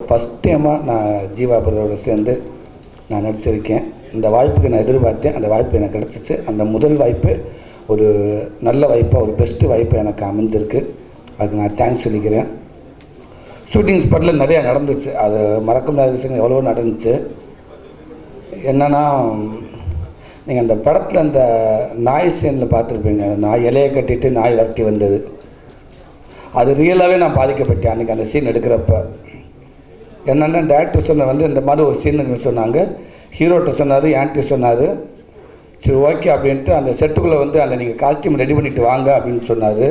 First டைமாக நான் ஜீவா பிரதரோட சேர்ந்து நான் நடிச்சிருக்கேன். இந்த வாய்ப்புக்கு நான் எதிர்பார்த்தேன், அந்த வாய்ப்பு எனக்கு கிடச்சிச்சு. அந்த முதல் வாய்ப்பு ஒரு நல்ல வாய்ப்பாக, ஒரு பெஸ்ட்டு வாய்ப்பு எனக்கு அமைஞ்சிருக்கு. அதுக்கு நான் தேங்க்ஸ் சொல்லிக்கிறேன். ஷூட்டிங் ஸ்பாட்டில் நிறையா நடந்துச்சு, அது மறக்க முடியாத விஷயங்கள் எவ்வளோ நடந்துச்சு. என்னென்னா, நீங்கள் அந்த படத்தில் அந்த நாய் சீனில் பார்த்துருப்பீங்க, நாய் இலையை கட்டிட்டு நாய் வரட்டி வந்தது. அது ரியலாகவே நான் பாதிக்கப்பட்டேன் அன்றைக்கி அந்த சீன் எடுக்கிறப்ப. என்னென்னா, டேரக்டர் சொன்ன இந்த மாதிரி ஒரு சீன் சொன்னாங்க, ஹீரோட்ட சொன்னார், என்கிட்ட சொன்னார். சரி ஓகே அப்படின்ட்டு அந்த செட்டுக்குள்ளே அந்த நீங்கள் காஸ்டியூம் ரெடி பண்ணிவிட்டு வாங்க அப்படின்னு சொன்னார்.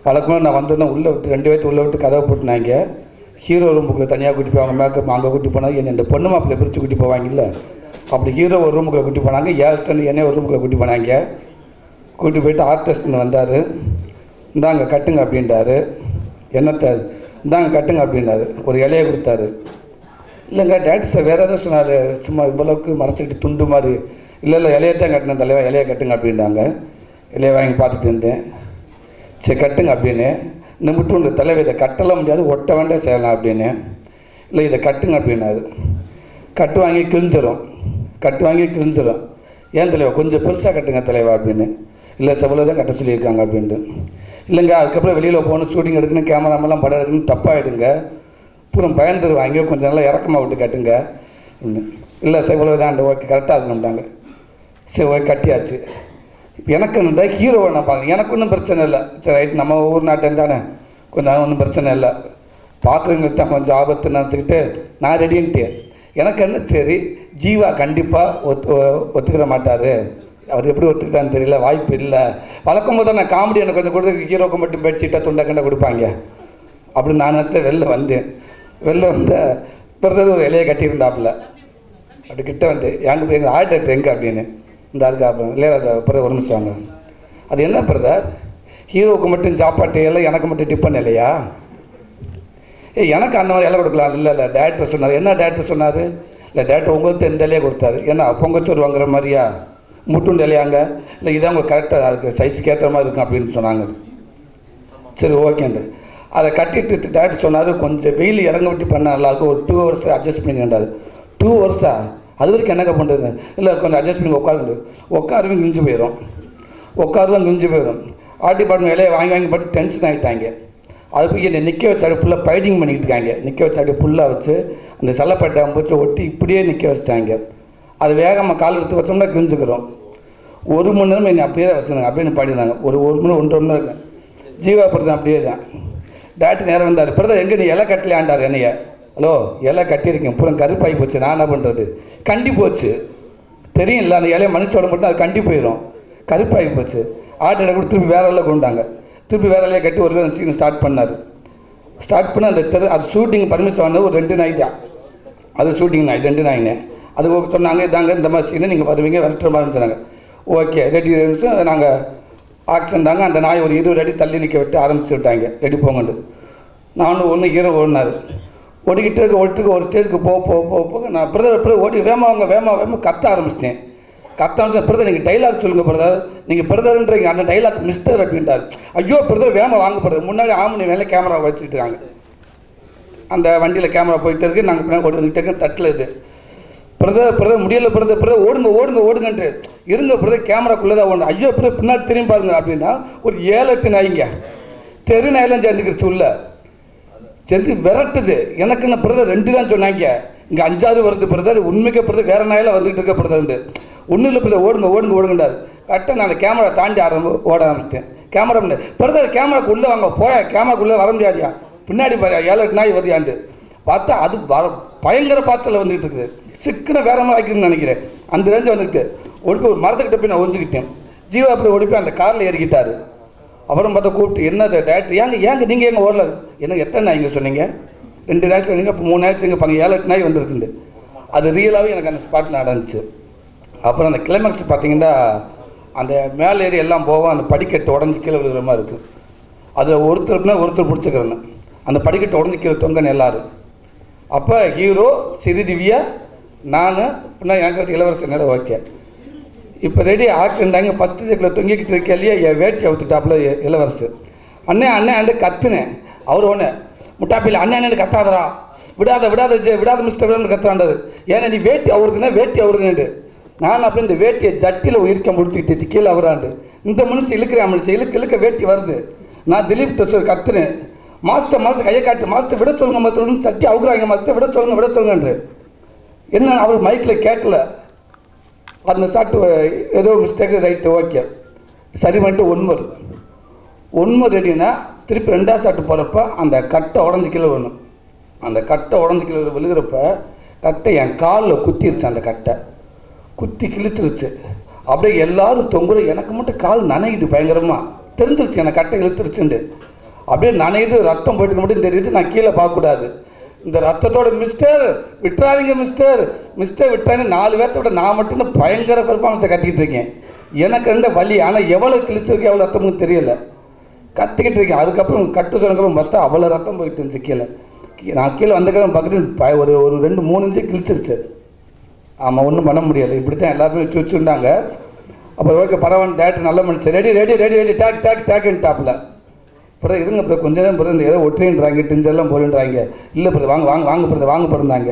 வழக்கமாக நான் வந்தோன்னா உள்ளே விட்டு 2 பேர்த்து உள்ளே விட்டு கதவை போட்டுனாங்க. ஹீரோ ரூமுக்கு தனியாக கூட்டி போவாங்க, மேக்கப் அங்கே கூட்டி போனாங்க. என்னை இந்த பொண்ணு மாப்பிள்ளை பிரித்து கூட்டி போவாங்கல்ல, அப்படி ஹீரோ ஒரு ரூமுக்குள்ளே கூட்டி போனாங்க, ஏஸ்டன் என்னைய ஒரு ரூமுக்குள்ளே கூட்டி போனாங்க. கூட்டி போயிட்டு ஆர்டிஸ்ட்னு வந்தார். இந்தாங்க கட்டுங்க அப்படின்றாரு. என்னத்தை இந்தாங்க கட்டுங்க அப்படின்னாரு. ஒரு இலையை கொடுத்தாரு. இல்லைங்க டேரக்டர் சார் வேறு எதாவது சொன்னார், சும்மா இவ்வளோக்கு மறைச்சிக்கிட்டு துண்டு மாதிரி. இல்லை இலையத்தான் கட்டினேன் தலைவா, இலையை கட்டுங்க அப்படின்னாங்க. இலையை வாங்கி பார்த்துட்டு இருந்தேன். சரி கட்டுங்க அப்படின்னு. இந்த மட்டும் இந்த தலைவர் இதை கட்டலாம் முடியாது, ஒட்ட வேண்டாம் செய்யலாம் அப்படின்னு. இல்லை இதை கட்டுங்க அப்படின்னாரு. கட்டு வாங்கி கிழிஞ்சிரும், கட்டு வாங்கி கிழிஞ்சிரும். ஏன் தலைவா கொஞ்சம் பெருசாக கட்டுங்க தலைவா அப்படின்னு. இல்லை செவ்வளோ தான் கட்ட சொல்லியிருக்காங்க அப்படின்ட்டு. இல்லைங்க அதுக்கப்புறம் வெளியில் போகணும், ஷூட்டிங் எடுக்கணும், கேமராமெல்லாம் படம் எடுக்கணும், தப்பாகிடுங்க, பூரம் பயந்துருவாங்க, கொஞ்சம் நல்லா இறக்கமாக விட்டு கட்டுங்க. இல்லை செவ்வளோ தான் ஓகே கரெக்டாக இருக்கணும்ட்டாங்க. சரி ஓகே கட்டியாச்சு. எனக்கு இருந்தால் ஹீரோவை நான் பார்க்குறேன், எனக்கு ஒன்றும் பிரச்சனை இல்லை. சரி ரைட், நம்ம ஊர் நாட்டம் தானே, கொஞ்சம் ஒன்றும் பிரச்சனை இல்லை, பார்க்குறவங்களுக்கு தான் கொஞ்சம் ஆபத்து நினச்சிக்கிட்டு நான் ரெடின்ட்டேன். எனக்கு என்ன, சரி ஜீவா கண்டிப்பாக ஒத்துக்கிற மாட்டார், அவர் எப்படி ஒத்துக்கிட்டான்னு தெரியல, வாய்ப்பு இல்லை. வழக்கம் போது நான் காமெடி எனக்கு கொஞ்சம் கொடுத்து ஹீரோக்கு மட்டும் பெட்ஷீட்டாக துண்டை கண்டை கொடுப்பாங்க அப்படின்னு நான் நினச்சேன். வெளில வந்தேன். வெளில வந்து பிறகு ஒரு இலையை கட்டியிருந்தாப்புல. அப்படி கிட்ட வந்து எங்கே எங்கள் ஆர்டர் எங்கே அப்படின்னு இந்த அதுக்கு இல்லையா பிறகு ஒரு நிமிஷம் வாங்க. அது என்ன பிரதர், ஹீரோவுக்கு மட்டும் சாப்பாட்டு இல்லை, எனக்கு மட்டும் டிஃபன் இல்லையா? எனக்கு அந்த மாதிரி இலை கொடுக்கலாம். இல்லை டேரக்டர் சொன்னார். என்ன டேரக்டர் சொன்னார்? இல்லை டேரக்டர் உங்களுக்கு எந்த இலையை கொடுத்தாரு? ஏன்னா பொங்கச்சோறு வாங்குற மாதிரியா, முட்டுண்டு இலையாங்க? இல்லை இதான் உங்களுக்கு கரெக்டாக அதுக்கு சைஸுக்கு ஏற்ற மாதிரி இருக்கும் அப்படின்னு சொன்னாங்க. சரி ஓகேங்க. அதை கட்டிட்டு டேரக்டர் சொன்னார், கொஞ்சம் வெயில் இறங்க விட்டு பண்ண நல்லாயிருக்கும், ஒரு 2 hours அட்ஜஸ்ட் பண்ணி கண்டாரு. 2 hours அது வரைக்கும் என்னங்க பண்ணுறது? இல்லை கொஞ்சம் அட்ஜஸ்ட் பண்ணி உட்காருவேன் கிழிஞ்சு போயிடும், உட்காருவேன் கிழிஞ்சு போயிடும். ஆர்ட் டிபார்ட்மெண்ட் இலையை வாங்கி வாங்கி போட்டு டென்ஷன் ஆகிட்டாங்க. அது போய் என்னை நிற்க வச்சாடி ஃபுல்லாக பைடிங் பண்ணிக்கிட்டு இருக்காங்க. நிற்க வச்சாடி ஃபுல்லாக வச்சு அந்த சல்லப்பட்டை போச்சு ஒட்டி இப்படியே நிற்க வச்சுட்டாங்க. அது வேகமாக கால் எடுத்து வச்சோம்னா கிழிஞ்சுக்கிறோம். 1 மணி நேரம் என்னை அப்படியே தான் வச்சுருந்தாங்க, அப்படியே பாடினாங்க. ஒரு 1 மணி 1.5 மணி நேரம் ஜீவா பிரதர் அப்படியே தான். டேரக்டர் நேரம் வந்தார். பிரதர் எங்கே நீ இலை கட்டலையாண்டார் என்னைய. ஹலோ இலை கட்டியிருக்கேன், பூரம் கருப்பாகி போச்சு, நான் என்ன பண்ணுறது? கண்டி போச்சு தெரியும்ல, அந்த இலையை மனுஷோட மட்டும் அது கண்டி போயிடும், கருப்பாகி போச்சு. ஆர்டரை கூட திருப்பி வேற இலையை கொண்டாங்க. திருப்பி வேற இலையை கட்டி ஒரு சீன் ஸ்டார்ட் பண்ணார். ஸ்டார்ட் பண்ணி அந்த அது ஷூட்டிங் பர்மிஷன் வந்தது ஒரு 2 நாய் தான். அது ஷூட்டிங் நாய் 2 நாயின்னு அது சொன்னாங்க. இதாங்க இந்த மாதிரி சீனை நீங்கள் வருவீங்க, விரட்டுற மாதிரி சொன்னாங்க. ஓகே ரெடி இருந்துச்சு. நாங்கள் ஆக்ஷன் தாங்க. அந்த நாய் ஒரு 20 அடி தள்ளி நிற்க விட்டு ஆரம்பிச்சு விட்டாங்க, ரெடி போங்கண்டு. நானும் ஒன்று ஹீரோ ஓடினார். ஓடிக்கிட்டு இருக்க ஒரு ஸ்டேஜுக்கு போக நான் பிரதர் ஓடி வேகமாக கத்த ஆரம்பிச்சிட்டேன். கத்த ஆரம்பிச்சேன். பிரதர் நீங்கள் டைலாக் சொல்லுங்கள் பிரதர், நீங்கள் பிரதர்ன்றீங்க, அந்த டைலாக் மிஸ்டர் அப்படின்ட்டார். ஐயோ பிரதர் வேகமாக வாங்க பிரதர். முன்னாடி ஆமணி மேலே கேமரா வச்சுட்டு இருக்காங்க. அந்த வண்டியில் கேமரா போயிட்டு இருக்கு, நாங்கள் பின்னாடி ஓடிக்கிட்டு தட்டில் இது. பிரதர் முடியலை பிரதர் ஓடுங்கன்ட்டு இருங்க பிரதர், கேமராக்குள்ளே தான் ஓடணும். ஐயோ பிரதர் பின்னாடி திரும்பி பாருங்க அப்படின்னா ஒரு 7-8 நாய்ங்க, தெரு நாயெல்லாம் சேர்ந்துக்கிடுச்சு உள்ள சேர்ந்து விரட்டுது. எனக்குன்னு பிரதர் 2 தான் சொன்னாங்க, இங்கே 5வது வருது பிரதர், உண்மைக்கு பிரதர் வேறு நாயெல்லாம் வந்துட்டு இருக்க பிரதர். ஒன்றும் இல்லை பிரதர் ஓடுங்கண்டார். கரெக்டாக நான் கேமரா தாண்டி ஓட ஆரம்பிச்சிட்டேன். கேமரா பிரதர் கேமராக்கு உள்ளே வாங்க, கேமராக்குள்ளே வர முடியாதியா, பின்னாடி பாரு 7-8 நாய் வருதியாண்டு பார்த்தா அது பயங்கர பாத்திரத்தில் வந்துட்டு இருக்குது. சிக்கனை வேற மாதிரி ஆக்கிடுன்னு நினைக்கிறேன். அந்த ரேஞ்சு வந்துருக்கு. ஒடுக்க ஒரு மரத்துக்கிட்ட போய் நான் ஒழிஞ்சுக்கிட்டேன். ஜீவா அப்படி ஓடி போய் அந்த காரில் ஏறிக்கிட்டாரு. அப்புறம் பார்த்தா கூப்பிட்டு என்னது டேரக்டர் ஏங்க நீங்கள் எங்கே ஓடல? எனக்கு எத்தனை நாய்ங்க சொன்னீங்க? 2 நாய் சொன்னீங்க, இப்போ 3 நாய் சொன்னீங்க, 7-8 நாய் வந்துருக்குண்டு. அது ரியலாகவே எனக்கு அந்த ஸ்பாட்டில் நடந்துச்சு. அப்புறம் அந்த கிளைமேக்ஸ் பார்த்தீங்கன்னா அந்த மேலே ஏறி எல்லாம் போவோம், அந்த படிக்கட்டு உடஞ்சி கீழே விழுகிற மாதிரி இருக்குது. அதில் ஒருத்தர் பிடிச்சிக்கிறேன்னு அந்த படிக்கட்டு உடஞ்சி கீழே தொங்கன்னு எல்லாரும். அப்போ ஹீரோ சிறிதிவியா நான் பின்னா எனக்கு இளவரசர் நேரம் ஓகே. இப்போ ரெடி ஆக்கிருந்தாங்க. ஃபஸ்ட்டு டேக்கில் தொங்கிக்கிட்டு இருக்க இல்லையா, என் வேட்டி அவுத்துட்டாப்புல இளவரசர். அண்ணே கத்துனேன். அவர் ஒன்று முட்டாப்பில் அண்ணன் கத்தாதரா விடாத விடாத விடாத மிஸ்டர் விடாத கத்துறாண்டாரு. ஏன்னா நீ வேட்டி அவருக்குன்னா வேட்டி அவருக்குன்னு நான் அப்படி இந்த வேட்டியை ஜட்டியில் இருக்க முடிச்சுக்கிட்டு கீழே அவராண்டு இந்த மனுஷன் இழுக்கிறேன் மனுஷன் இழுக்க வேட்டி வருது. நான் திலீப் கத்துறேன், மாஸ்டர் கையை காட்டு, மாஸ்டர் விட சொல்லுங்க மாஸ்டர், சட்டி அவுக்குறாங்க மாஸ்டர், விட சொல்லுங்கன்று. என்ன அவர் மைக்கில் கேட்கல, அந்த சாட்டு ஏதோ மிஸ்டேக்கு, ரைட்டு ஓகே சரி பண்ணிட்டு ஒன்று ரெடினா திருப்பி 2ஆவது சாட்டு போகிறப்ப அந்த கட்டை உடஞ்சி கீழே விழணும். அந்த கட்டை உடஞ்சி கீழே விழுகிறப்ப கட்டை என் காலில் குத்திருச்சு. அந்த கட்டை குத்தி கிழித்துருச்சு. அப்படியே எல்லாரும் தொங்குற, எனக்கு மட்டும் கால் நனையுது பயங்கரமாக, தெரிஞ்சிருச்சு எனக்கு கட்டை இழுத்துருச்சுண்டு. அப்படியே நனையுது, ரத்தம் போயிட்டு மட்டும் தெரியுது. நான் கீழே பார்க்கக்கூடாது. இந்த ரத்தத்தோட மிஸ்டர் விட்டுறாதீங்க மிஸ்டர் விட்டுறாங்க 4 பேர்த்தோட நான் மட்டும் பயங்கர பெர்ஃபார்மன்ஸை கட்டிக்கிட்டு இருக்கேன். எனக்கு ரெண்ட வலி, ஆனால் எவ்வளோ கிழிச்சிருக்கேன் எவ்வளோ ரத்தமும் தெரியல, கத்திக்கிட்டு இருக்கேன். அதுக்கப்புறம் கட்டு சொன்னதுக்கப்புறம் பார்த்தா அவ்வளோ ரத்தம் போயிட்டு இருந்துச்சு கீழே. நான் கீழே வந்தக்கிழமை பார்த்துட்டு ஒரு 2-3 இன்ச்சு கிழிச்சிருச்சு. ஆமாம், ஒன்றும் பண்ண முடியாது. இப்படி தான் எல்லாருமே வச்சுருந்தாங்க. அப்புறம் ஓகே பரவாயில்ல, டேரக்டர் நல்ல மனுஷன், ரெடி ரெடி ரெடி ரெடி டேக்குன்னு டாப்பில். அப்புறம் இருங்க அப்புறம் கொஞ்சம் நேரம் பிறகு ஏதோ ஒட்டுறாங்க, டிஞ்சர்லாம் போடுன்றாங்க. இல்லை பிறகு வாங்க பிறந்தாங்க.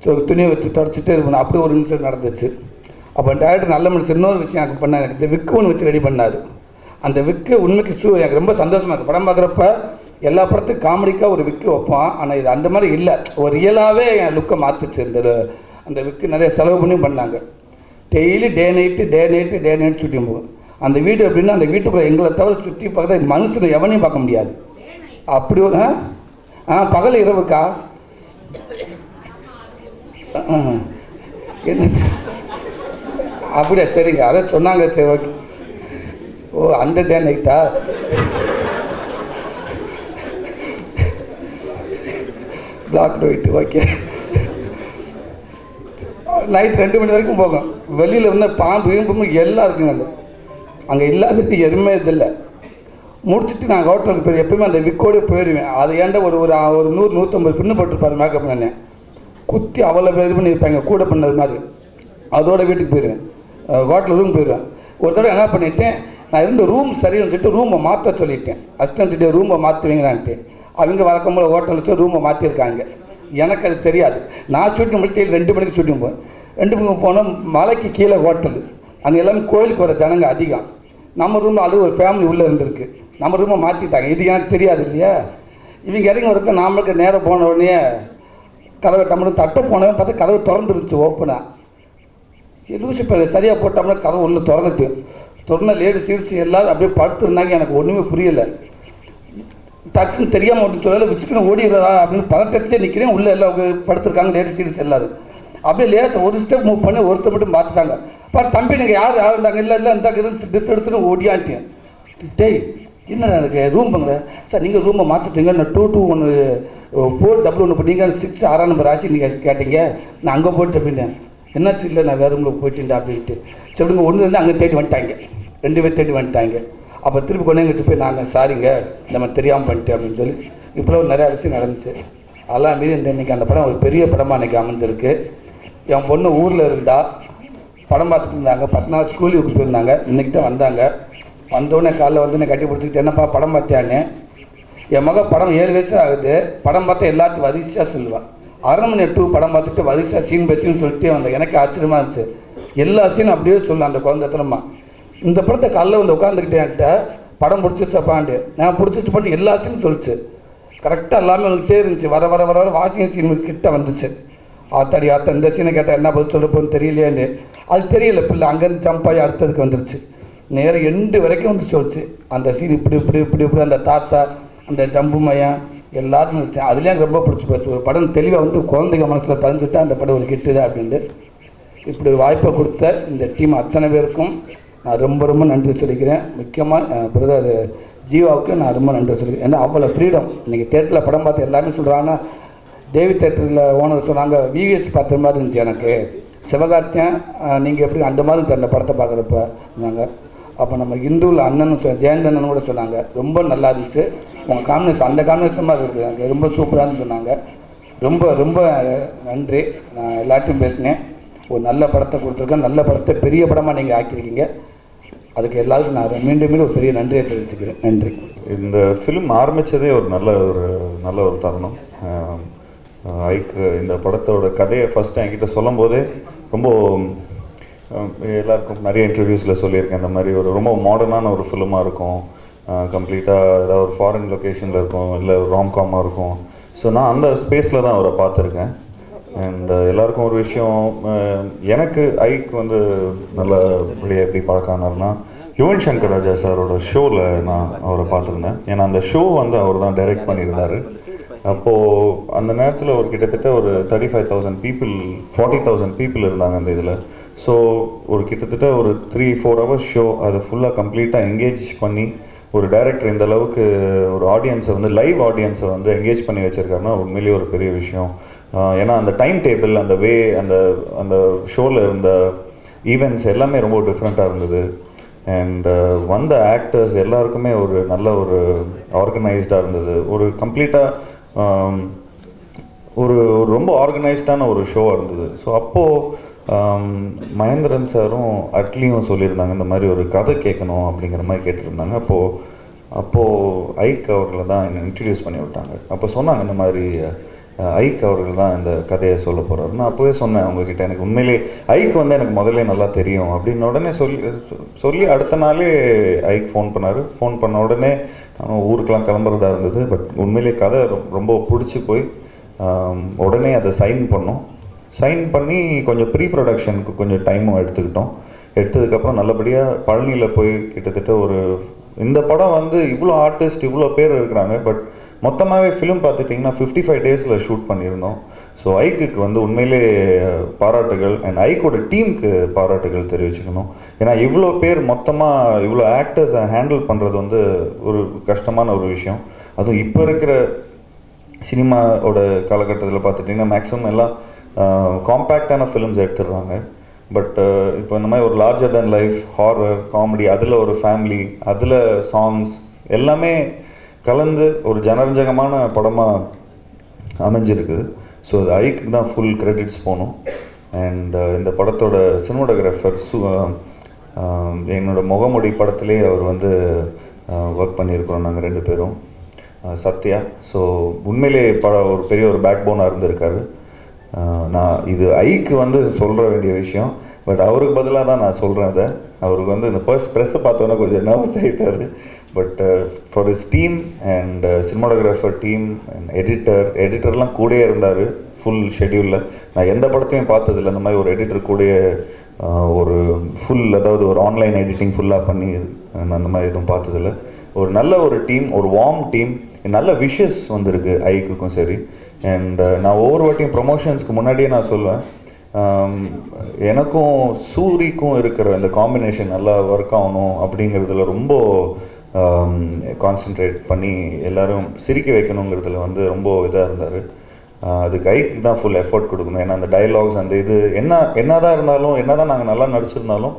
ஸோ துணியை வச்சு தொடச்சிட்டு இது பண்ண அப்படி ஒரு நிமிஷம் நடந்துச்சு. அப்போ டேரக்டர் நல்ல மனுஷன் இன்னொரு விஷயம் எனக்கு பண்ணார். எனக்கு இந்த விக்கு ஒன்று வச்சு ரெடி பண்ணார். அந்த விக்கு உண்மைக்கு எனக்கு ரொம்ப சந்தோஷமாக இருக்குது. படம் பார்க்குறப்ப எல்லா படத்துக்கும் காமெடிக்காக ஒரு விக்கு வைப்பான், ஆனால் இது அந்த மாதிரி இல்லை, ஒரு ரியலாகவே என் லுக்கை மாற்றுச்சு. அந்த விக்கு நிறைய செலவு பண்ணி பண்ணாங்க. டெய்லி டே நைட்டு ஷூட்டிங் போகும். அந்த வீடு எப்படின்னா அந்த வீட்டுக்குள்ளே எங்களை தவிர சுற்றி பார்க்குற மனுஷனை எவனையும் பார்க்க முடியாது. அப்படி ஒரு பகல் இரவுக்கா என்ன அப்படியா? சரிங்க, அதை சொன்னாங்க. சரி ஓகே. ஓ அந்த டே நைட்டா? Black white okay. நைட் 2 மணி வரைக்கும் போகும். வெளியில் வந்து பாம்பு எல்லாம் இருக்குங்க. அங்கே இல்லாதது எதுவுமே இதில்லை. முடிச்சுட்டு நான் ஹோட்டலுக்கு போய் எப்பவுமே அந்த விக்கோடு போயிடுவேன். அது ஏன்டா ஒரு 100-150 பின்னு போட்டுருப்பாரு மேக்கப் பண்ண குத்தி அவ்வளோ இது பண்ணியிருப்பாங்க கூட பண்ணது மாதிரி. அதோட வீட்டுக்கு போயிடுவேன், ஹோட்டல் ரூம் போயிடுவேன். ஒரு தடவை என்ன பண்ணிவிட்டேன், நான் இருந்த ரூம் சரின்னு சொல்லிட்டு ரூமை மாற்ற சொல்லிட்டேன். அசிஸ்டன்ட் ரூமை மாற்றுவீங்களான்ட்டு. அவங்க வழக்கம் போல் ஹோட்டலுக்கு ரூமை மாற்றிருக்காங்க. எனக்கு அது தெரியாது. நான் ஷூட்டிங் முடிச்சு 2 மணிக்கு ஷூட்டிங் போவேன். 2 மணிக்கு போனால் மலைக்கு கீழே ஹோட்டல், அங்கே எல்லாமே கோயிலுக்கு வர ஜனங்க அதிகம். நம்ம ரூமில் அது ஒரு ஃபேமிலி உள்ளே இருந்திருக்கு. நம்ம ரூமை மாற்றிட்டாங்க. இது எனக்கு தெரியாது இல்லையா. இவங்க இறங்கி வரப்போ நாமளுக்கு நேரம் போன உடனே கதவை டம்ளர் தட்டை போனவன் பார்த்தா கதவு திறந்துருச்சு ஓப்பனாக. லூசி இப்போ சரியாக போட்டோம்னா கதவு உள்ளே திறந்த லேடி சீர்ஸ் எல்லோரும் அப்படியே படுத்துருந்தாங்க. எனக்கு ஒன்றுமே புரியலை. டக்குன்னு தெரியாமல் ஒன்று சொல்லலை, விசுக்குன்னு ஓடிடுறதா அப்படின்னு பதட்டத்திலே நிற்கிறேன். உள்ளே எல்லாம் படுத்துருக்காங்க லேடி சீர்ஸ் எல்லோரும். அப்படியே லேசாக ஒரு ஸ்டெப் மூவ் பண்ணி ஒருத்தர் மட்டும் பார்த்துட்டாங்க. தம்பி நீங்கள் யார் இருந்தாங்க? இல்லை இந்த டிஸ் எடுத்துன்னு ஓடியான்ட்டேன். டேய் என்ன எனக்கு ரூம் பண்ணுங்க சார், நீங்கள் ரூமை மாற்றிட்டீங்க. நான் 221 இப்போ நீங்கள் 6 6 நம்பர் ஆச்சு நீங்கள் கேட்டீங்க, நான் அங்கே போயிட்டு அப்படின்னேன். என்னாச்சு? இல்லை நான் வேறு ரூமில் போயிட்டேன் அப்படின்ட்டு. சொல்லுங்க ஒன்று வந்து அங்கே தேடி வந்துட்டாங்க, 2 பேர் தேடி வந்துட்டாங்க. அப்போ திருப்பி கொண்டு போய் நாங்கள் சாரிங்க நம்ம தெரியாமல் பண்ணிட்டேன் அப்படின்னு சொல்லி இப்போ நிறையா விஷயம் நடந்துச்சு. அதெல்லாம் மீறி இன்றைக்கி அந்த படம் ஒரு பெரிய படமாக இன்றைக்கி அமைஞ்சிருக்கு. என் பொண்ணு ஊரில் இருந்தால் படம் பார்த்துட்டு இருந்தாங்க. 10 நாள் ஸ்கூலுக்கு போயிருந்தாங்க. இன்றைக்கி தான் வந்தாங்க. வந்தோடனே காலைல வந்து கட்டி பிடிச்சிக்கிட்டு என்னப்பா படம் பார்த்தியான்னு. என் மக படம் 7 வயசு ஆகுது. படம் பார்த்தா எல்லாத்துக்கும் வரிசையாக சொல்லுவாள். அரண்மனை 2 படம் பார்த்துட்டு வரிசையாக சீன் பற்றின்னு சொல்லிட்டே வந்தேன். எனக்கு ஆச்சரியமாக இருந்துச்சு. எல்லா சீனும் அப்படியே சொல்லலாம் அந்த குழந்தைத்தனமா. இந்த படத்தை காலைல வந்து உட்காந்துக்கிட்டே என்கிட்ட படம் பிடிச்சிச்சப்பாண்டு நான் பிடிச்சிச்சு பண்ணி எல்லா சீனும் சொல்லிச்சு. கரெக்டாக எல்லாமே வந்துகிட்டே இருந்துச்சு. வர வர வர வர வாஷிங் சீன் கிட்ட வந்துச்சு. ஆத்தாடி இந்த சீனை கேட்டால் என்ன பதில் சொல்லுப்போன்னு தெரியலையேன்னு. அது தெரியல. பிள்ளை அங்கேருந்து ஜம்பாகி அடுத்ததுக்கு வந்துருச்சு. நேரம் எண்டு வரைக்கும் வந்து சொல்லிச்சு. அந்த சீன் இப்படி இப்படி இப்படி இப்படி அந்த தாத்தா அந்த ஜம்பு மையம் எல்லாரும் இருந்துச்சு. அதுலேயும் எனக்கு ரொம்ப பிடிச்சி போச்சு. ஒரு படம் தெளிவாக வந்து குழந்தைங்க மனசில் பதிஞ்சுட்டா அந்த படம் ஒரு கிட்டுது அப்படின்ட்டு. இப்படி ஒரு வாய்ப்பை கொடுத்த இந்த டீம் அத்தனை பேருக்கும் நான் ரொம்ப ரொம்ப நன்றி சொல்லிக்கிறேன். முக்கியமாக பிரதர் ஜீவாவுக்கு நான் ரொம்ப நன்றி சொல்லிக்கிறேன். ஏன்னா அவ்வளோ ஃப்ரீடம். இன்றைக்கி தேட்டரில் படம் பார்த்து எல்லாருமே சொல்கிறாங்கன்னா, தேவி தேட்டரில் ஓனர் சொன்னாங்க விவிஎஸ் பார்த்த மாதிரி இருந்துச்சு எனக்கு. சிவகார்த்தியன் நீங்கள் எப்படி அந்த மாதிரி இருந்துச்சு அந்த படத்தை பார்க்குறப்ப சொன்னாங்க. அப்போ நம்ம இந்துவில் அண்ணன் ஜெயந்தண்ணன் கூட சொன்னாங்க ரொம்ப நல்லா இருந்துச்சு உங்கள் காம்பினேஷன், அந்த காம்பினேஷன் மாதிரி இருக்குது எனக்கு ரொம்ப சூப்பரானு சொன்னாங்க. ரொம்ப ரொம்ப நன்றி. நான் எல்லாத்தையும் பேசினேன். ஒரு நல்ல படத்தை கொடுத்துருக்கேன். நல்ல படத்தை பெரிய படமாக நீங்கள் ஆக்கியிருக்கீங்க. அதுக்கு எல்லாருக்கும் நான் மீண்டும் ஒரு பெரிய நன்றியை தெரிவிச்சுக்கிறேன். நன்றி. இந்த ஃபிலிம் ஆரம்பித்ததே ஒரு நல்ல ஒரு தருணம். ஐக்கு இந்த படத்தோட கதையை ஃபஸ்ட்டு என்கிட்ட சொல்லும் போதே ரொம்ப எல்லாருக்கும் நிறைய இன்டர்வியூஸில் சொல்லியிருக்கேன். இந்த மாதிரி ஒரு ரொம்ப மாடர்னான ஒரு ஃபிலிமாக இருக்கும், கம்ப்ளீட்டாக ஏதாவது ஒரு ஃபாரின் லொக்கேஷனில் இருக்கும், இல்லை ராம்காமாக இருக்கும். ஸோ நான் அந்த ஸ்பேஸில் தான் அவரை பார்த்துருக்கேன். அண்ட் எல்லாருக்கும் ஒரு விஷயம், எனக்கு ஐக்கு வந்து நல்ல வெளியே எப்படி பழக்கானார்னா, யுவன் சங்கர் ராஜா சாரோட ஷோவில் நான் அவரை பார்த்துருந்தேன். ஏன்னா அந்த ஷோ வந்து அவர் தான் டைரக்ட் பண்ணியிருந்தார். அப்போது அந்த நேரத்தில் ஒரு கிட்டத்தட்ட ஒரு 35,000 பீப்புள் 40,000 பீப்புள் இருந்தாங்க அந்த இதில். ஸோ ஒரு கிட்டத்தட்ட ஒரு 3-4 ஹவர்ஸ் ஷோ, அதை ஃபுல்லாக கம்ப்ளீட்டாக என்கேஜ் பண்ணி ஒரு டைரக்டர் இந்த அளவுக்கு ஒரு ஆடியன்ஸை வந்து லைவ் ஆடியன்ஸை வந்து என்கேஜ் பண்ணி வச்சுருக்காருன்னா உண்மையிலேயே ஒரு பெரிய விஷயம். ஏன்னா அந்த டைம் டேபிள், அந்த வே, அந்த அந்த ஷோவில் இருந்த ஈவெண்ட்ஸ் எல்லாமே ரொம்ப டிஃப்ரெண்ட்டாக இருந்தது. அண்ட் வந்த ஆக்டர்ஸ் எல்லாருக்குமே ஒரு நல்ல ஒரு ஆர்கனைஸ்டாக இருந்தது. ஒரு கம்ப்ளீட்டாக ஒரு ரொம்ப ஆர்கனைஸ்டான ஒரு ஷோவாக இருந்தது. ஸோ அப்போது மகேந்திரன் சாரும் அட்லியும் சொல்லியிருந்தாங்க, இந்த மாதிரி ஒரு கதை கேட்கணும் அப்படிங்கிற மாதிரி கேட்டுருந்தாங்க. அப்போது ஐக் அவர்களை தான் என்னை இன்ட்ரடியூஸ் பண்ணி விட்டாங்க. அப்போ சொன்னாங்க, இந்த மாதிரி ஐக் அவர்கள் தான் இந்த கதையை சொல்ல போகிறாரு. நான் அப்போவே சொன்னேன் அவங்கக்கிட்ட, எனக்கு உண்மையிலே ஐக் வந்து எனக்கு முதல்ல நல்லா தெரியும் அப்படின்னு உடனே சொல்லி அடுத்த நாளே ஐக் ஃபோன் பண்ணார். ஃபோன் பண்ண உடனே ஊருக்கெலாம் கிளம்புறதா இருந்தது. பட் உண்மையிலே கதை ரொம்ப பிடிச்சி போய் உடனே அதை சைன் பண்ணோம். சைன் பண்ணி கொஞ்சம் ப்ரீ ப்ரொடக்ஷனுக்கு கொஞ்சம் டைமும் எடுத்ததுக்கப்புறம் நல்லபடியாக பழனியில் போய் கிட்டத்தட்ட ஒரு இந்த படம் வந்து இவ்வளோ ஆர்டிஸ்ட் இவ்வளோ பேர் இருக்கிறாங்க. பட் மொத்தமாகவே ஃபிலிம் பார்த்துட்டிங்கன்னா 55 டேஸில் ஷூட் பண்ணியிருந்தோம். ஸோ ஐக்குக்கு வந்து உண்மையிலே பாராட்டுகள். அண்ட் ஐக்கோட டீமுக்கு பாராட்டுகள் தெரிவிச்சுக்கணும். ஏன்னா இவ்வளோ பேர் மொத்தமாக இவ்வளோ ஆக்டர்ஸை ஹேண்டில் பண்ணுறது வந்து ஒரு கஷ்டமான ஒரு விஷயம். அதுவும் இப்போ இருக்கிற சினிமாவோட காலகட்டத்தில் பார்த்துட்டிங்கன்னா மேக்ஸிமம் எல்லாம் காம்பேக்டான ஃபிலிம்ஸ் எடுத்துடுறாங்க. பட் இப்போ இந்த மாதிரி ஒரு larger than life, horror, comedy, அதில் ஒரு ஃபேமிலி, அதில் சாங்ஸ் எல்லாமே கலந்து ஒரு ஜனரஞ்சகமான படமாக அமைஞ்சிருக்குது. ஸோ அது ஐக்கு தான் ஃபுல் கிரெடிட்ஸ் போகணும். அண்ட் இந்த படத்தோட சினிமாட்டோகிராஃபர் என்னோடய முகமொழி படத்திலே அவர் வந்து ஒர்க் பண்ணியிருக்கிறோம் நாங்கள் 2 பேரும், சத்யா. ஸோ உண்மையிலே ஒரு பெரிய ஒரு பேக் போனாக இருந்திருக்காரு. நான் இது ஐக்கு வந்து சொல்கிற வேண்டிய விஷயம். பட் அவருக்கு பதிலாக தான் நான் சொல்கிறேன். அதை அவருக்கு வந்து இந்த ப்ரெஸ்ஸை பார்த்தோன்னா கொஞ்சம் நர்வஸ் ஆகிட்டார். But for his team and cinematographer team and எடிட்டர்லாம் கூடயே இருந்தார் ஃபுல் ஷெட்யூலில். நான் எந்த படத்தையும் பார்த்ததில்லை இந்த மாதிரி ஒரு எடிட்டர் கூடயே ஒரு ஃபுல், அதாவது ஒரு ஆன்லைன் எடிட்டிங் ஃபுல்லாக பண்ணி நான் அந்த மாதிரி எதுவும் பார்த்ததில்லை. ஒரு நல்ல ஒரு டீம், ஒரு வார்ம் டீம், நல்ல விஷஸ் வந்திருக்கு ஐக்குக்கும் சரி. அண்ட் நான் ஒவ்வொரு வாட்டியும் ப்ரொமோஷன்ஸ்க்கு முன்னாடியே நான் சொல்லுவேன், எனக்கும் சூரிக்கும் இருக்கிற அந்த காம்பினேஷன் நல்லா ஒர்க் ஆகணும் அப்படிங்கிறதுல ரொம்ப கான்சென்ட்ரேட் பண்ணி எல்லாரும் சிரிக்க வைக்கணுங்கிறதுல வந்து ரொம்ப இதாக இருந்தார். அதுக்கு ஐக்கு தான் ஃபுல் எஃபர்ட் கொடுக்கணும். ஏன்னா அந்த டயலாக்ஸ், அந்த இது என்னதான் இருந்தாலும், என்னதான் நாங்கள் நல்லா நடிச்சிருந்தாலும்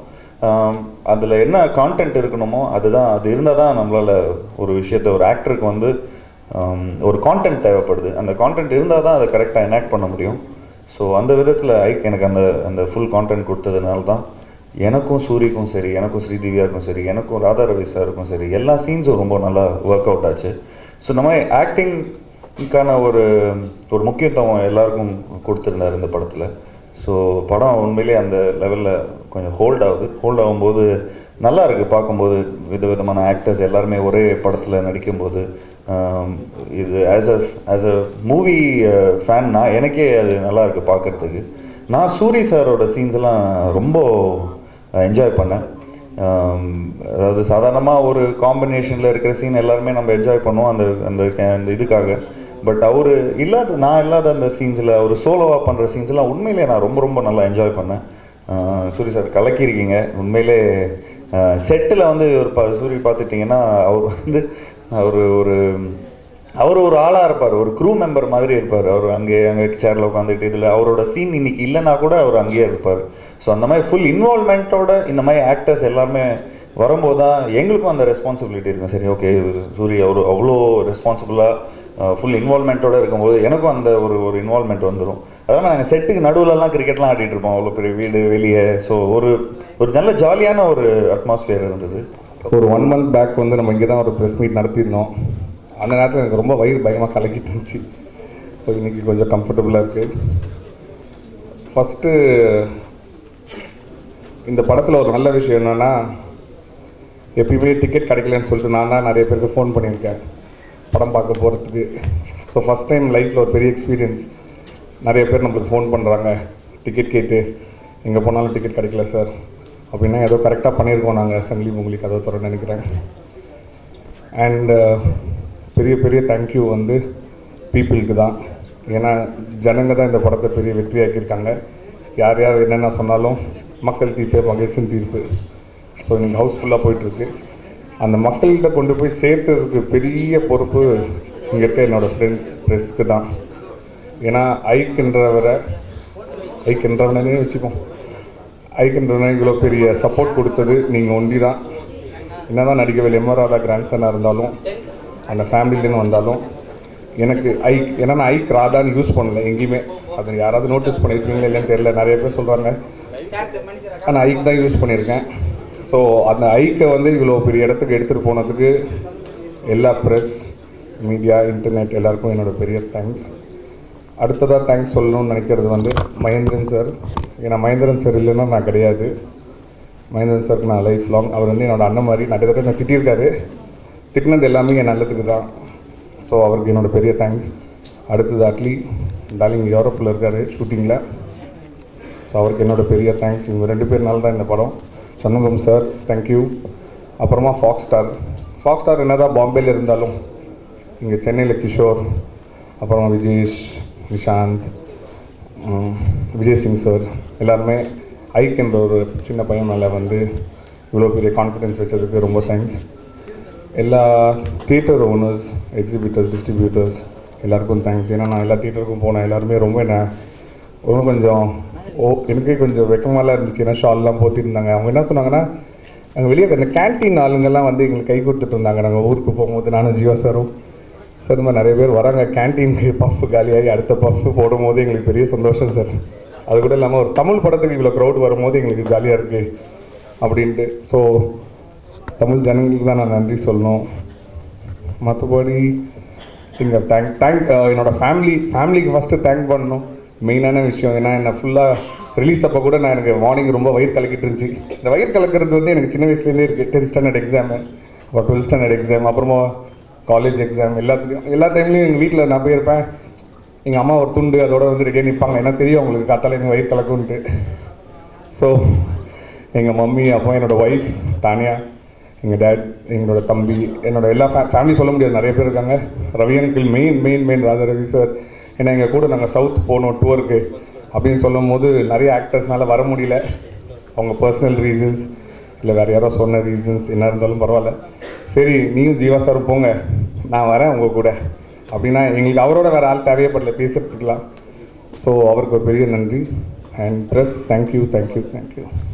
அதில் என்ன கான்டென்ட் இருக்கணுமோ அது இருந்தால் தான் நம்மளால் ஒரு விஷயத்தை, ஒரு ஆக்டருக்கு வந்து ஒரு கான்டென்ட் தேவைப்படுது. அந்த கான்டென்ட் இருந்தால் தான் அதை கரெக்டாக எனாக்ட் பண்ண முடியும். ஸோ அந்த விதத்தில் ஐக் எனக்கு அந்த ஃபுல் கான்டென்ட் கொடுத்ததுனால தான் எனக்கும் சூரிக்கும் சரி, எனக்கும் ஸ்ரீதிவ்யாவுக்கும் சரி, எனக்கும் ராதா ரவி சாருக்கும் சரி, எல்லா சீன்ஸும் ரொம்ப நல்லா ஒர்க் அவுட் ஆச்சு. ஸோ இந்த மாதிரி ஆக்டிங்க்கான ஒரு முக்கியத்துவம் எல்லாருக்கும் கொடுத்துருந்தார் இந்த படத்தில். ஸோ படம் உண்மையிலே அந்த லெவலில் கொஞ்சம் ஹோல்ட் ஆகும்போது நல்லா இருக்குது பார்க்கும்போது. விதவிதமான ஆக்டர்ஸ் எல்லாருமே ஒரே படத்தில் நடிக்கும்போது இது ஆஸ் அ மூவி ஃபேன்னா எனக்கே அது நல்லா இருக்குது பார்க்குறதுக்கு. நான் சூரி சாரோட சீன்ஸ்லாம் ரொம்ப என்ஜாய் பண்ணேன். அதாவது சாதாரணமாக ஒரு காம்பினேஷனில் இருக்கிற சீன் எல்லாருமே நம்ம என்ஜாய் பண்ணுவோம் அந்த இதுக்காக. பட் நான் இல்லாத அந்த சீன்ஸில் அவர் சோலோவாக பண்ணுற சீன்ஸ்லாம் உண்மையிலே நான் ரொம்ப ரொம்ப நல்லா என்ஜாய் பண்ணேன். சூரி சார் கலக்கியிருக்கீங்க உண்மையிலே. செட்டில் வந்து சூரி பார்த்துட்டிங்கன்னா அவர் ஒரு ஆளாக இருப்பார், ஒரு க்ரூ மெம்பர் மாதிரி இருப்பார். அவர் அங்கே சேரில் உட்காந்துட்டு இதில் அவரோட சீன் இன்னைக்கு இல்லைன்னா கூட அவர் அங்கேயே இருப்பார். ஸோ அந்த மாதிரி ஃபுல் இன்வால்மெண்ட்டோட இந்த மாதிரி ஆக்டர்ஸ் எல்லாருமே வரும்போது தான் எங்களுக்கும் அந்த ரெஸ்பான்சிபிலிட்டி இருக்கும். சரி, ஓகே, சூரி அவர் அவ்வளோ ரெஸ்பான்சிபிளாக ஃபுல் இன்வால்மெண்ட்டோடு இருக்கும்போது எனக்கும் அந்த ஒரு இன்வால்மெண்ட் வந்துடும். அதனால் நாங்கள் செட்டுக்கு நடுவில்லாம் கிரிக்கெட்லாம் ஆடிட்டு இருப்போம், அவ்வளோ பெரிய வீடு வெளியே. ஸோ ஒரு நல்ல ஜாலியான ஒரு அட்மாஸ்பியர் இருந்தது. ஒரு 1 month பேக் வந்து நம்ம இங்கே தான் ஒரு ப்ரெஸ் மீட் நடத்தியிருந்தோம். அந்த நேரத்தில் எனக்கு ரொம்ப வயிறு பயமாக கலக்கிட்டு இருந்துச்சு. ஸோ இன்றைக்கி கொஞ்சம் கம்ஃபர்டபுளாக இருக்குது. ஃபஸ்ட்டு இந்த படத்தில் ஒரு நல்ல விஷயம் என்னென்னா, எப்பயுமே டிக்கெட் கிடைக்கலன்னு சொல்லிட்டு நான் தான் நிறைய பேருக்கு ஃபோன் பண்ணியிருக்கேன் படம் பார்க்க போகிறதுக்கு. ஸோ ஃபஸ்ட் டைம் லைஃப்பில் ஒரு பெரிய எக்ஸ்பீரியன்ஸ். நிறைய பேர் நம்மளுக்கு ஃபோன் பண்ணுறாங்க டிக்கெட் கேட்டு, எங்கே போனாலும் டிக்கெட் கிடைக்கல சார் அப்படின்னா ஏதோ கரெக்டாக பண்ணியிருக்கோம் நாங்கள் சங்கிலி முங்கிலி கதை தர நினைக்கிறேன். அண்ட் பெரிய பெரிய தேங்க்யூ வந்து பீப்புளுக்கு தான். ஏன்னா ஜனங்க தான் இந்த படத்தை பெரிய வெற்றியாக்கியிருக்காங்க. யார் யார் என்னென்ன சொன்னாலும் மக்கள் தீர்ப்பு மகிழ்ச்சியின் தீர்ப்பு. ஸோ இன்றைக்கி ஹவுஸ்ஃபுல்லாக போயிட்டுருக்கு. அந்த மக்கள்கிட்ட கொண்டு போய் சேர்த்ததுக்கு பெரிய பொறுப்பு இங்கே இருக்க என்னோடய ஃப்ரெண்ட்ஸ்க்கு தான். ஏன்னா ஐக்கின்றவனே வச்சுப்போம். ஐக்கின்றவனே இவ்வளோ பெரிய சப்போர்ட் கொடுத்தது நீங்கள் ஒண்டி தான். என்ன தான் நடிக்கவில்லை எம்ஆரோட கிராண்ட்சனாக இருந்தாலும், அந்த ஃபேமிலியிலேருந்து வந்தாலும் எனக்கு ஏன்னா நான் ஐக் ராதான்னு யூஸ் பண்ணலை எங்கேயுமே. அது யாராவது நோட்டீஸ் பண்ணியிருக்கீங்களா இல்லைன்னு தெரியல, நிறைய பேர் சொல்கிறாங்க. ஆனால் ஐக் தான் யூஸ் பண்ணியிருக்கேன். ஸோ அந்த ஐக்கை வந்து இவ்வளோ பெரிய இடத்துக்கு எடுத்துகிட்டு போனதுக்கு எல்லா ப்ரெஸ், மீடியா, இன்டர்நெட் எல்லாருக்கும் என்னோடய பெரிய தேங்க்ஸ். அடுத்ததாக தேங்க்ஸ் சொல்லணும்னு நினைக்கிறது வந்து மகேந்திரன் சார். ஏன்னா மகேந்திரன் சார் இல்லைன்னா நான் கிடையாது. மகேந்திரன் சாருக்கு நான் லைஃப் லாங், அவர் வந்து என்னோடய அண்ணன் மாதிரி. நிறைய தடவை நான் திட்டியிருக்காரு, திட்டினது எல்லாமே என் நல்லதுக்கு தான். ஸோ அவருக்கு என்னோடய பெரிய தேங்க்ஸ். அடுத்தது அட்லி டார்லிங் யூரோப்பில் இருக்கார் ஷூட்டிங்கில். ஸோ அவருக்கு என்னோடய பெரிய தேங்க்ஸ். இவங்க 2 பேர்னால தான் இந்த படம். Shanmugam sir thank you. அப்புறமா ஃபாக்ஸ் ஸ்டார் என்ன தான் பாம்பேயில் இருந்தாலும் இங்கே சென்னையில் கிஷோர், அப்புறமா விஜேஷ், நிஷாந்த், விஜய் சிங் சார் எல்லாருமே ஐக்கின்ற ஒரு சின்ன பையன் மேலே வந்து இவ்வளோ பெரிய கான்ஃபிடென்ஸ் வச்சதுக்கு ரொம்ப தேங்க்ஸ். எல்லா தியேட்டர் ஓனர்ஸ், எக்ஸிபிட்டர்ஸ், டிஸ்ட்ரிபியூட்டர்ஸ் எல்லாருக்கும் தேங்க்ஸ். ஏன்னா நான் எல்லா தியேட்டருக்கும் போனேன். எல்லாருமே ரொம்ப கொஞ்சம் எனக்கே கொஞ்சம் வெக்கமாலாம் இருந்துச்சு. ஏன்னா ஷால்லாம் போத்திருந்தாங்க. அவங்க என்ன சொன்னாங்கன்னா, நாங்கள் வெளியே அந்த கேன்டீன் ஆளுங்கள்லாம் வந்து எங்களுக்கு கை கொடுத்துட்டு இருந்தாங்க. நாங்கள் ஊருக்கு போகும்போது நானும் ஜீவா சாரும் சார் இந்த மாதிரி நிறைய பேர் வராங்க. கேன்டீனுக்கு பஃப் காலியாகி அடுத்த பஃப் போடும்போது எங்களுக்கு பெரிய சந்தோஷம் சார். அது கூட இல்லாமல் ஒரு தமிழ் படத்துக்கு இவ்வளோ க்ரௌட் வரும்போது எங்களுக்கு ஜாலியாக இருக்குது அப்படின்ட்டு. ஸோ தமிழ் ஜனங்களுக்கு தான் நான் நன்றி சொல்லணும். மற்றபடி இங்கே என்னோடய ஃபேமிலிக்கு ஃபஸ்ட்டு தேங்க் பண்ணணும். மெயினான விஷயம். ஏன்னா என்ன ஃபுல்லாக ரிலீஸ் அப்போ கூட எனக்கு மார்னிங் ரொம்ப வயிறு கலக்கிட்டு இருந்துச்சு. இந்த வயிறு கலக்கிறது வந்து எனக்கு சின்ன வயசுலேருந்தே இருக்குது. 10th ஸ்டாண்டர்ட் எக்ஸாமு, அப்புறம் 12th ஸ்டாண்டர்ட் எக்ஸாம், அப்புறமா காலேஜ் எக்ஸாம், எல்லா டைம்லையும் எங்கள் வீட்டில் நான் போயிருப்பேன். எங்கள் அம்மா ஒரு துண்டு அதோட வந்து ரெடியாக நிற்பாங்க. என்ன தெரியும் அவங்களுக்கு காத்தால எனக்கு வயிறு கலக்குன்ட்டு. ஸோ எங்கள் மம்மி, அப்போ என்னோடய ஒய்ஃப் தானியா, எங்கள் டேட், எங்களோட தம்பி, என்னோட எல்லா ஃபேமிலி சொல்ல முடியாது, நிறைய பேர் இருக்காங்க. ரவி அங்கிள் மெயின் ராஜா ரவி சார். ஏன்னா எங்கள் கூட நாங்கள் சவுத் போனோம் டூருக்கு அப்படின்னு சொல்லும் போது நிறைய ஆக்டர்ஸ்னால வர முடியல. அவங்க பர்சனல் ரீசன்ஸ் இல்லை வேறு யாரோ சொன்ன ரீசன்ஸ் என்ன இருந்தாலும் பரவாயில்ல. சரி நீயும் ஜீவா சார் போங்க, நான் வரேன் உங்கள் கூட அப்படின்னா எங்களுக்கு அவரோட வேறு ஆள் தேவையப்படல பேசுகிறதுக்கலாம். ஸோ அவருக்கு ஒரு பெரிய நன்றி. And press thank you.